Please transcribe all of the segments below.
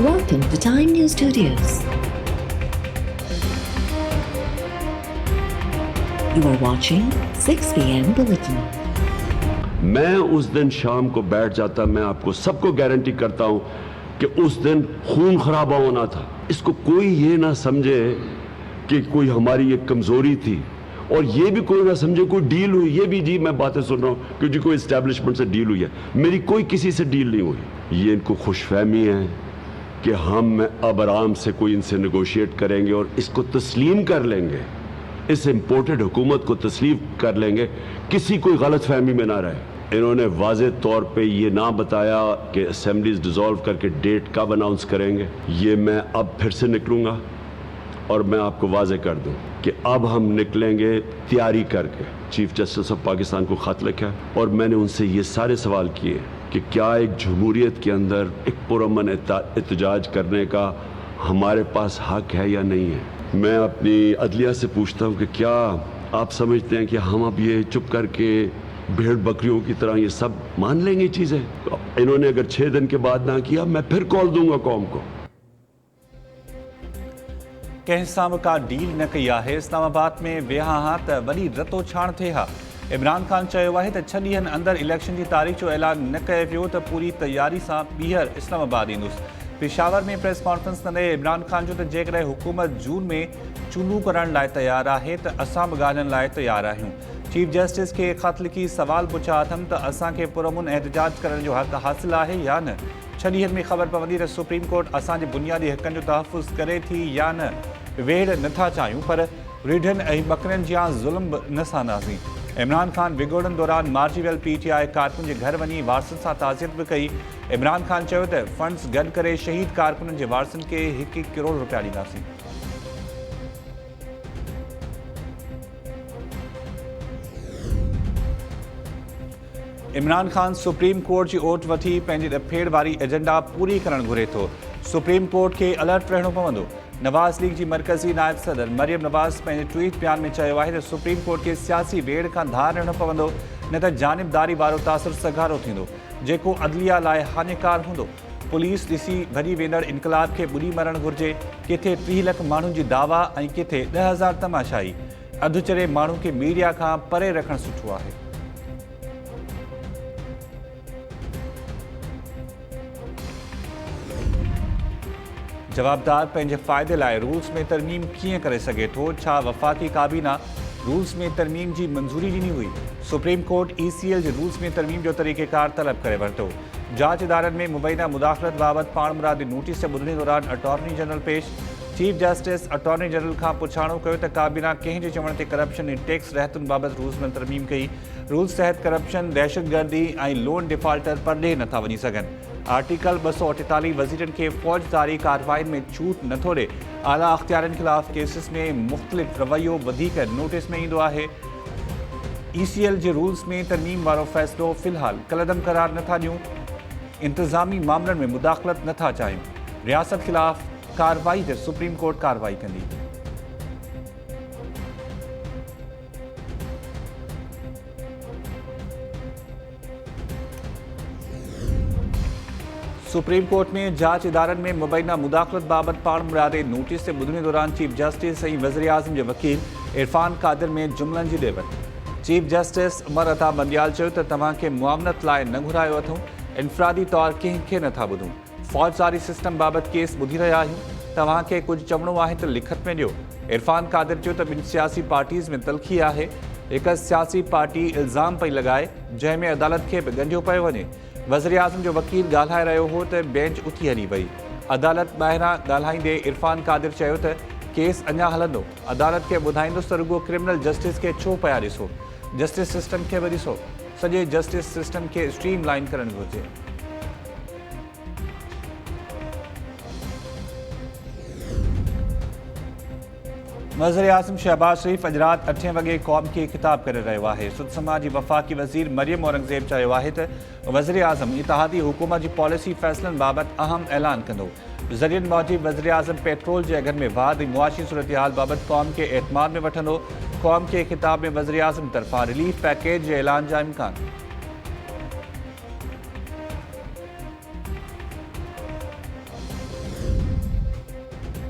Welcome to Time News Studios. You are watching 6 p.m. Bulletin. मैं उस दिन शाम को बैठ जाता, मैं आपको सबको गारंटी करता हूं कि उस दिन खून खराबा होना था। इसको कोई ये ना समझे कि कोई हमारी ये कमजोरी थी, और ये भी कोई ना समझे कोई डील हुई। ये भी जी मैं बातें सुन रहा हूं कि जी कोई एस्टेब्लिशमेंट से डील हुई है। मेरी कोई किसी से डील नहीं हुई। ये इनको खुशफहमी है कि हम अब आराम से कोई इनसे नेगोशिएट करेंगे और इसको तस्लीम कर लेंगे, इस इम्पोर्टेड हुकूमत को तस्लीम कर लेंगे, किसी कोई गलत फहमी में ना रहे। इन्होंने वाज़े तौर पे ये ना बताया कि असेंबलीज डिसॉल्व करके डेट कब अनाउंस करेंगे। ये मैं अब फिर से निकलूंगा और मैं आपको वाज़े कर दूं कि अब हम निकलेंगे तैयारी करके। चीफ जस्टिस ऑफ पाकिस्तान को ख़त लिखा और मैंने उनसे ये सारे सवाल किए कि क्या एक जमहूरियत के अंदर एक पुरअमन एहतजाज करने का हमारे पास हक है या नहीं है। मैं अपनी अदलिया से पूछता हूँ कि क्या आप समझते हैं कि हम अब ये चुप करके भेड़ बकरियों की तरह ये सब मान लेंगे चीज़ें। इन्होंने अगर 6 दिन के बाद ना किया, मैं फिर कॉल दूंगा कौम को। कंहिं सां बि का डील न कई आहे। इस्लामाबाद में विया हा त वॾी रतो छाण थिए हा। इमरान ख़ान चयो आहे त 6 ॾींहंनि अंदरि इलेक्शन जी तारीख़ जो ऐलान न कयो वियो त पूरी तयारी सां ॿीहर इस्लामाबाद ईंदुसि। पेशावर में प्रेस कॉन्फ्रेंस कंदे इमरान ख़ान जो त जेकॾहिं हुकूमत जून में चूंडूं करण लाइ तयारु आहे त असां बि ॻाल्हियुनि लाइ तयारु आहियूं। चीफ जस्टिस खे ख़त लिखी सवाल पुछा अथमि त असांखे पुरअमन एहतजाज करण जो हक़ हासिलु आहे या न। 6 ॾींहंनि में ख़बर पवंदी त सुप्रीम कोर्ट असांजे बुनियादी हक़नि जो तहफ़ुज़ करे थी या न। वेड़ नथा चाहियूं, पर रीढ़नि ऐं ॿकरियुनि जा ज़ुल्म बि न सहंदासीं। इमरान ख़ान विगोड़नि दौरान मारिजी वियल PTI कारकुन जे घर वञी वारसनि सां ताज़ियत बि कई। इमरान ख़ान चयो त फंड्स गॾु करे शहीद कारकुननि जे वारसनि खे 1 करोड़ रुपया ॾींदासीं। इमरान ख़ान सुप्रीम कोर्ट जी ओट वठी पंहिंजी ॾफेड़ वारी एजेंडा पूरी करणु घुरे थो। सुप्रीम कोर्ट खे अलर्ट रहणो पवंदो। नवाज़ लीग जी मरकज़ी नायब सदर मरियम नवाज़ पंहिंजे ट्वीट बयान में चयो आहे त सुप्रीम कोर्ट खे सियासी वेड़ खां धार रहणो पवंदो, न त जानिबदारी वारो तासिर सघारो थींदो जेको अदलिया लाइ हानिकार हूंदो। पुलिस ॾिसी भॼी वेंदड़ इनकलाब खे ॿुॾी मरणु घुरिजे। किथे 30 लख माण्हुनि जी दावा ऐं किथे 10,000 तमाशाई। अधु चरे माण्हू खे मीडिया खां परे रखणु सुठो आहे। जवाबदार पंहिंजे फ़ाइदे लाइ रूल्स में तरमीम कीअं करे सघे थो? छा वफ़ाक़ी काबीना रूल्स में तरमीम जी मंज़ूरी ॾिनी हुई? सुप्रीम कोर्ट ECL जे रूल्स में तरमीम जो तरीक़ेकार तलब करे वरितो। जांच इदारनि में मुबैना मुदाख़लत बाबति पाण मुरादी नोटिस ॿुधणे दौरान अटॉर्नी जनरल पेश। चीफ जस्टिस अटॉर्नी जनरल खां पुछाणो कयो त काबीना कंहिंजे चवण ते करप्शन ऐं टैक्स रहतुनि बाबति रूल्स में तरमीम कई। रूल्स तहत करप्शन, दहशतगर्दी ऐं लोन डिफॉल्टर परॾे नथा वञी सघनि। आर्टिकल 248 वज़ीरनि खे फ़ौजदारी कार्रवाइनि में छूट नथो ॾे। आला अख़्तियारनि ख़िलाफ़ केसिस में मुख़्तलिफ़ रवैयो वधीक नोटिस में ईंदो आहे। ECL जे रूल्स में तरमीम वारो फ़ैसिलो फ़िलहाल कलदम करार नथा ॾियूं। इंतिज़ामी मामलनि में मुदाख़लत नथा चाहियूं। रियासत ख़िलाफ़ कार्रवाई ते सुप्रीम कोर्ट कार्रवाई कंदी। सुप्रीम कोर्ट में जांच इदारनि में मुबैना मुदाख़लत बाबति पाण मुरादे नोटिस ते ॿुधणे दौरान चीफ जस्टिस ऐं वज़ीर आज़म जे वकील इरफान कादिर में जुमलनि जी ॾेवत। चीफ जस्टिस उमर अता बंदियाल चयो त तव्हांखे मुआवनत लाइ न घुरायो अथऊं, इनफ़रादी तौरु कंहिंखे नथा ॿुधूं। फ़ौजदारी सिस्टम बाबति केस ॿुधी रहिया आहियूं। तव्हांखे कुझु चवणो आहे त लिखत में ॾियो। इरफान कादिर चयो त ॿिनि सियासी पार्टीज़ में तलख़ी आहे। हिकु सियासी पार्टी इल्ज़ाम पई लॻाए जंहिंमें अदालत खे बि ॻंढियो पियो वञे। वज़ीर आज़म जो वकील ॻाल्हाए रहियो हो त बेंच उथी हली वई। अदालत ॿाहिरां ॻाल्हाईंदे इरफान कादिर चयो त केस अञा हलंदो। अदालत खे ॿुधाईंदुसि त रुॻो क्रिमिनल जस्टिस खे छो पिया ॾिसो, जस्टिस सिस्टम खे बि ॾिसो। सॼे जस्टिस सिस्टम खे स्ट्रीम लाइन करणु घुरिजे। वज़ीर आज़म शहबाज शरीफ़ अॼु राति 8 वॻे क़ौम खे ख़िताब करे रहियो आहे। सुदसमा जी वफ़ाक़ी वज़ीर मरियम औरंगज़ेब चयो आहे त वज़ीर आज़म इतिहादी हुकूमत जी पॉलिसी फ़ैसिलनि बाबति अहम ऐलान कंदो। ज़रियनि मूजिबि वज़ीर आज़म पेट्रोल जे अघनि में वाध ऐं मुआशी सूरतहाल बाबति क़ौम खे एतमाद में वठंदो। क़ौम के खिताब में वज़ीर आज़म तरफ़ां रिलीफ पैकेज के ऐलान जा इम्कान।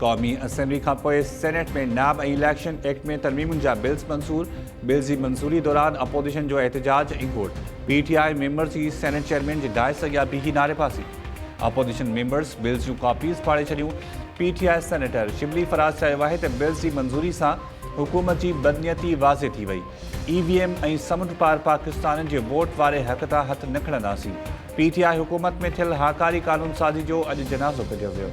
क़ौमी असेंबली खां पोइ सेनेट में नाब ऐं इलेक्शन एक्ट में तरमीमुनि जा बिल्स मंज़ूर। बिल्स जी मंज़ूरी दौरान अपोजिशन जो एहतजाज ऐं कोर्ट। PTI मेंबर्स जी सेनेट चेयरमैन जे डायस अॻियां बीही नारेबाज़ी। अपोजिशन मेंबर्स बिल्स जूं कॉपीज़ फाड़े छॾियूं। PTI सेनेटर शिबली फराज़ चयो आहे त बिल्स जी मंज़ूरी सां हुकूमत जी बदनियती वाज़े थी वई। EVM ऐं समुंड पार पाकिस्तान जे वोट वारे हक़ तां हथ न खणंदासीं। PTI हुकूमत में थियल हाकारी कानून साज़ी जो अॼु जनाज़ो कढियो वियो।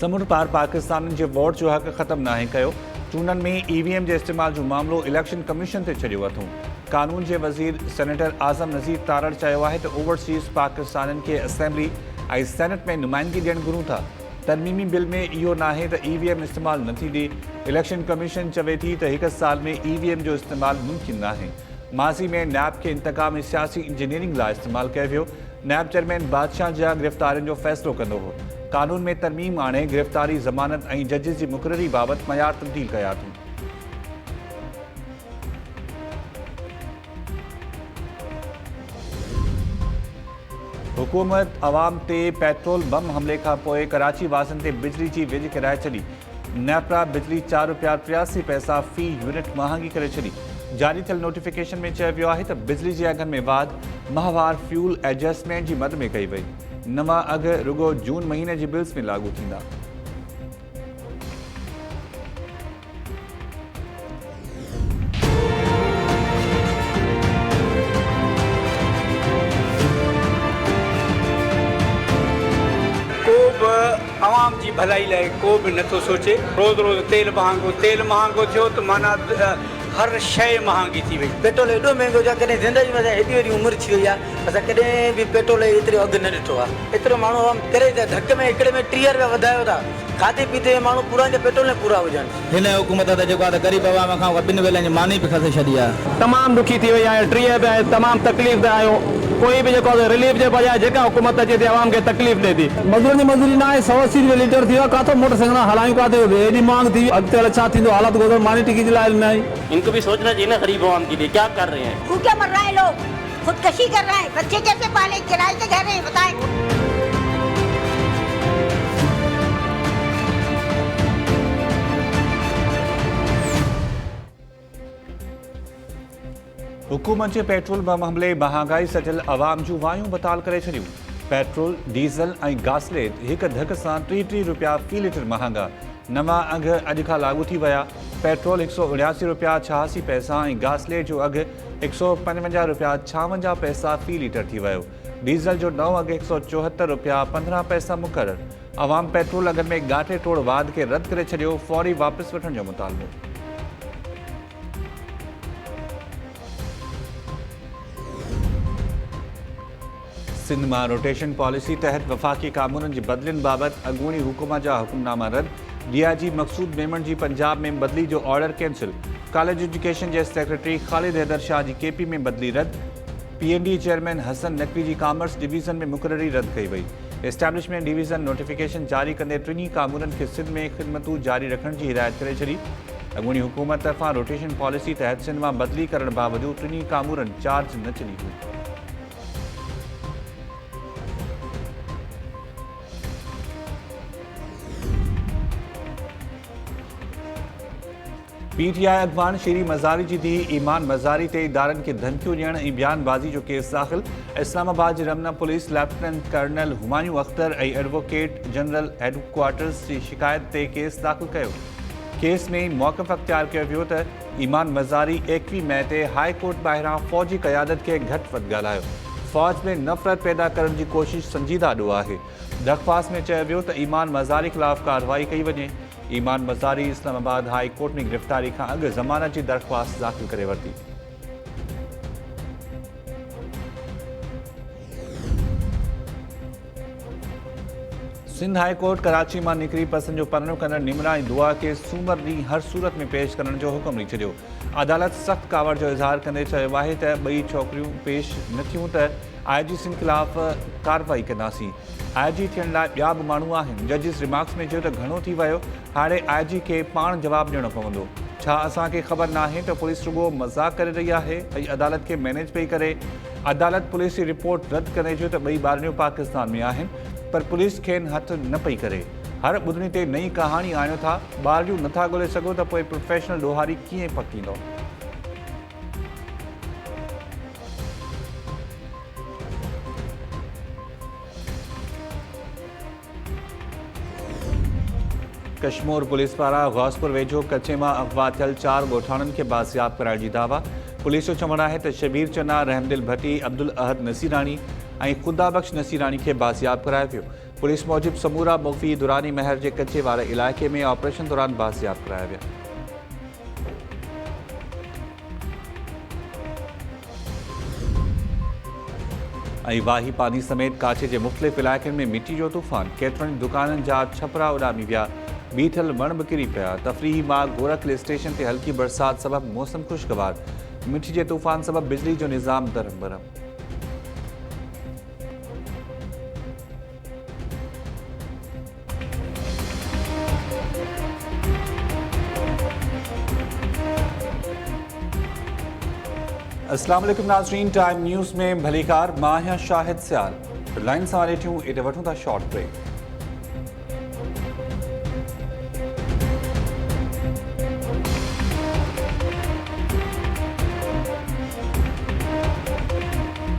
समुंड पार पाकिस्तान जे वोट जो हक़ ख़त्म नाहे कयो। चूंडनि में EVM जे इस्तेमाल जो मामिलो इलेक्शन कमीशन ते छॾियो अथऊं। कानून जे वज़ीर सेनेटर आज़म नज़ीर तारड़ चयो आहे त ओवरसीज़ पाकिस्ताननि खे असेंबली ऐं सेनेट में नुमाइंदगी ॾियणु घुरूं था। तरमीमी बिल में इहो नाहे त EVM इस्तेमालु नथी ॾे। इलेक्शन कमीशन चवे थी त 1 साल में EVM जो इस्तेमालु मुमकिन नाहे। माज़ी में नैब खे इंतकाम ऐं सियासी इंजीनियरिंग लाइ इस्तेमालु कयो वियो। नैब चेयरमैन बादशाह जा गिरफ़्तारियुनि जो फ़ैसिलो कंदो हो। कानून में तरमीम आणे गिरफ़्तारी ज़मानत ऐं जजिस जी मुक़ररी बाबति मयार तब्दील कया अथऊं। हुकूमत अवाम ते पेट्रोल बम हमले खां पोइ कराची वासियुनि ते बिजली जी विझ किराए छॾी। नेपरा बिजली ₹4.83 फ़ी यूनिट महांगी करे छॾी। जारी थियल नोटिफिकेशन में चयो वियो आहे त बिजली जे अघनि में वाध माहवार फ्यूल एडजस्टमेंट जी मद में कई वई। नवां अघ रुगो जून महीने जी बिल्स में लागू थींदा। आवाम जी भलाई लाइ को बि नथो सोचे। रोज़ रोज़ तेल महांगो थियो त माना हर शइ महांगी थी वई। पेट्रोल एॾो महांगो आहे, कॾहिं ज़िंदगी में हेॾी वॾी उमिरि थी वई आहे, असां कॾहिं बि पेट्रोल एतिरो अघु न ॾिठो आहे। एतिरो माण्हू करे था धक में हिकिड़े में 30 रुपया वधायो था। खाधे पीते में माण्हू पूरा पेट्रोल में पूरा हुजनि। हिन हुकूमत त जेको आहे ग़रीब आवाम खां 2 वेलनि जी मानी बि खसे छॾी आहे। तमामु दुखी थी वई आहे। 30 रुपया तमामु तकलीफ़ ते आहियो। कोई बि जेको रिलीफ जे बजाय जेका हुकूमत अचे थी आवाम खे तकलीफ़ ॾिए थी। मज़दूरनि जी मज़दूरी न आहे। 180 रुपया लीटर थी वियो। काथो मोटरसाइकिल हलायूं, काथे एॾी मांग थी। अॻिते हल छा थींदो? हालत गोदर मानी टिकी जे लाइ न आहे। इनको भी सोचना चाहिए ना गरीब आवाम के लिए क्या कर रहे हैं। भूखे मर रहे हैं लोग, खुदकशी कर रहे हैं, बच्चे कैसे पाले, किराए के घर हैं, बताएं। हुकूमत जे पेट्रोल बम हमले महांगाई सटियल अवाम जूं वायूं बताल करे छॾियूं। पेट्रोल, डीज़ल ऐं गासलेट हिक धक सां 33 रुपया फ़ी लीटर महांगा। नवां अघ अॼु खां लागू थी विया। पेट्रोल ₹179.86 ऐं गासलेट जो अघु ₹155.56 फ़ी लीटर थी वियो। डीज़ल जो नओं अघु ₹174.15 मुक़ररु। अवाम पेट्रोल अघनि में ॻाठे टोड़ वाद खे रद्द करे छॾियो। फौरी वापसि वठण जो मुतालबो। सिंध मां रोटेशन पॉलिसी तहत वफ़ाक़ी कानूननि जी बदिलियुनि बाबति अॻूणी हुकूमत जा हुकुमनामा रद्द। DIG मक़सूद मेमन जी पंजाब में बदिली जो ऑर्डर कैंसिल। कॉलेज एजुकेशन जे सेक्रेटरी ख़ालिद हैदर शाह जी KP में बदिली रद्द। PND चेयरमैन हसन नकवी जी कॉमर्स डिवीज़न में मुक़ररी रद्द कई वई। एस्टेब्लिशमेंट डिवीज़न नोटिफिकेशन जारी कंदे टिनी कानूननि खे सिंध में ख़िदमतूं जारी रखण जी हिदायत करे छॾी। अॻूणी हुकूमत तरफ़ां रोटेशन पॉलिसी तहत सिंध मां बदिली करण बावजूदि टिनी कानूननि चार्ज न छॾी हुई। PTI अॻवान शेरी मज़ारी जी धीउ ईमान मज़ारी ते इदारनि खे धमकियूं ॾियण ऐं बयानबाज़ी जो केस दाख़िल। इस्लामाबाद जी Ramna police lieutenant colonel Humayun Akhtar ऐं एडवोकेट जनरल हेडक्वार्टर्स जी शिकायत ते केस दाख़िल कयो। केस में मौक़िफ़ अख़्तियार कयो वियो त ईमान मज़ारी 21 मई ते हाई कोर्ट ॿाहिरां फ़ौजी क़यादत खे घटि वधि ॻाल्हायो। फ़ौज में नफ़रत पैदा करण जी कोशिश संजीदा ॾोह आहे। दरख़्वास्त में चयो वियो त ईमान मज़ारी ख़िलाफ़ कार्रवाई कई वञे। ईमान मज़ारी इस्लामाबाद हाई कोर्ट में गिरफ़्तारी खां अॻु ज़मानत जी दरख़्वास्त दाख़िल करे वरिती। सिंध हाई कोर्ट कराची मां निकिरी पसंदि जो परणो कंदड़ निमरा ऐं दुआ खे सूमर ॾींहुं हर सूरत में पेश करण जो हुकुम ॾेई छॾियो। अदालत सख़्त कावड़ जो इज़हार कंदे चयो आहे त ॿई छोकिरियूं पेश न थियूं त IG सिंध ख़िलाफ़ कार्रवाई कंदासीं। IG थियण लाइ ॿिया बि माण्हू आहिनि। जजिस रिमार्क्स में चयो त घणो थी वियो, हाणे IG खे पाण जवाबु ॾियणो पवंदो। छा असांखे ख़बर नाहे त पुलिस रुगो मज़ाक़ करे रही आहे ऐं अदालत खे मैनेज पई करे। अदालत पुलिस जी रिपोर्ट रद्द करे चयो त ॿई ॿारनियूं पाकिस्तान में आहिनि, पर पुलिस खेनि हथ न पई करे। हर ॿुधणी ते नई कहाणी आणियो था। ॿारनियूं नथा ॻोल्हे सघो त पोइ प्रोफेशनल ॾोहारी कीअं पकींदो। कश्मीर पुलिस पारां गौसपुर वेझो कचे मां अगवा थियल 4 ॻोठाणनि खे बाज़ियाब कराइण जी दावा। पुलिस जो चवणु आहे त शबीर चन्ना, रहमदिल भट्टी, अब्दुल अहद नसीरानी ऐं खुदाबख्श नसीरानी खे बाज़ियाब करायो वियो। पुलिस मूजिबि समूरा मुफ़ी दुरानी महर जे कचे वारे इलाइक़े में ऑपरेशन दौरान बाज़ियाब कराया विया। ऐं वाही पानी समेत काचे जे मुख़्तलिफ़ इलाइक़नि में मिटी जो तूफ़ान। केतिरनि दुकाननि जा छपरा उॾामी विया। बीठल वण बि किरी पिया। तफ़रीही मार्ग गोरखल स्टेशन ते हल्की बरसात सबबि मौसम ख़ुशगवार। मिटी जे तूफ़ान सबबि बिजली जो निज़ाम दरम बरम। अस्सलाम वालेकुम नाज़रीन, टाइम न्यूज़ में भलीकार मां आहियां शाहिद सियाल। लाइन सां ॾिठियूं एॾे वठूं था शॉर्ट ब्रेक।